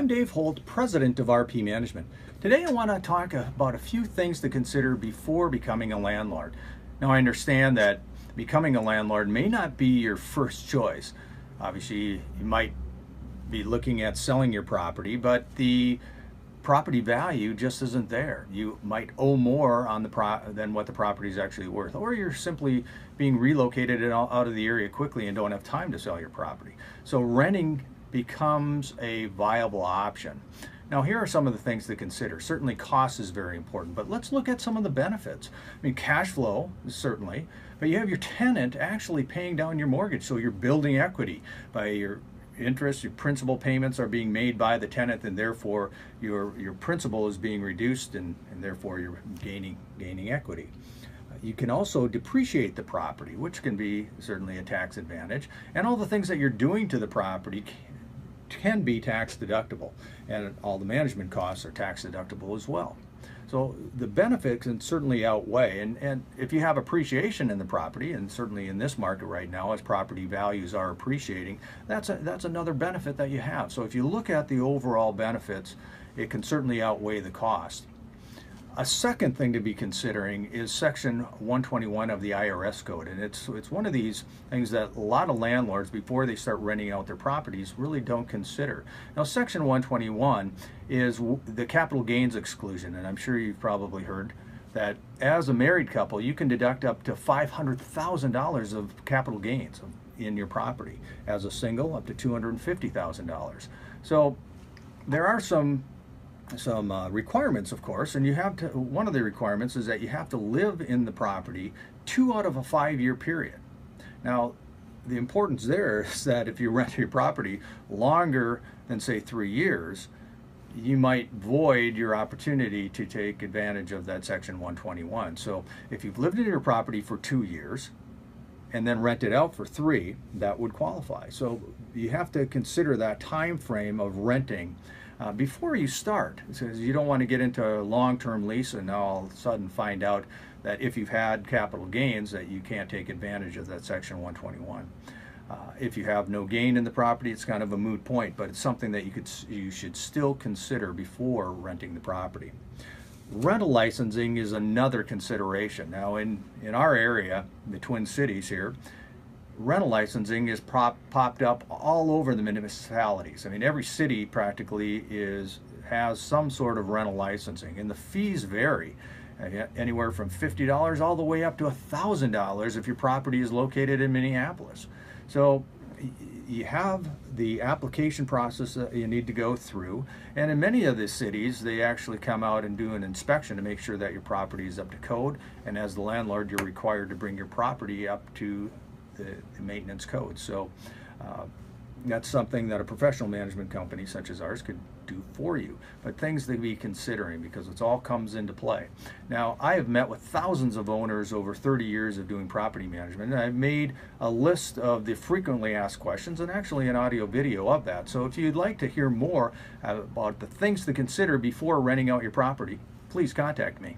I'm Dave Holt, President of RP Management. Today I want to talk about a few things to consider before becoming a landlord. Now I understand that becoming a landlord may not be your first choice. Obviously you might be looking at selling your property, but the property value just isn't there. You might owe more on than what the property is actually worth, or you're simply being relocated out of the area quickly and don't have time to sell your property. So renting becomes a viable option. Now here are some of the things to consider. Certainly cost is very important, but let's look at some of the benefits. I mean, cash flow, certainly, but you have your tenant actually paying down your mortgage, so you're building equity by your interest. Your principal payments are being made by the tenant, and therefore your principal is being reduced, and therefore you're gaining equity. You can also depreciate the property, which can be certainly a tax advantage, and all the things that you're doing to the property can be tax deductible, and all the management costs are tax deductible as well. So the benefits can certainly outweigh, and if you have appreciation in the property, and certainly in this market right now as property values are appreciating, that's another benefit that you have. So if you look at the overall benefits, it can certainly outweigh the cost. A second thing to be considering is Section 121 of the IRS code, and it's one of these things that a lot of landlords, before they start renting out their properties, really don't consider. Now, Section 121 is the capital gains exclusion, and I'm sure you've probably heard that as a married couple, you can deduct up to $500,000 of capital gains in your property. As a single, up to $250,000. So there are some requirements, of course, and one of the requirements is that you have to live in the property 2 out of a 5-year period. Now, the importance there is that if you rent your property longer than, say, 3 years, you might void your opportunity to take advantage of that Section 121. So if you've lived in your property for 2 years and then rent it out for 3, that would qualify. So you have to consider that time frame of renting before you start, because you don't want to get into a long-term lease and now all of a sudden find out that if you've had capital gains that you can't take advantage of that Section 121. If you have no gain in the property, it's kind of a moot point, but it's something that you should still consider before renting the property. Rental licensing is another consideration. Now in our area, the Twin Cities here, rental licensing is popped up all over the municipalities. I mean, every city practically has some sort of rental licensing, and the fees vary anywhere from $50 all the way up to $1,000 if your property is located in Minneapolis. So you have the application process that you need to go through, and in many of the cities they actually come out and do an inspection to make sure that your property is up to code, and as the landlord you're required to bring your property up to the maintenance code. So that's something that a professional management company such as ours could do for you, but things to be considering because it all comes into play. Now, I have met with thousands of owners over 30 years of doing property management, and I've made a list of the frequently asked questions and actually an audio video of that. So if you'd like to hear more about the things to consider before renting out your property, please contact me.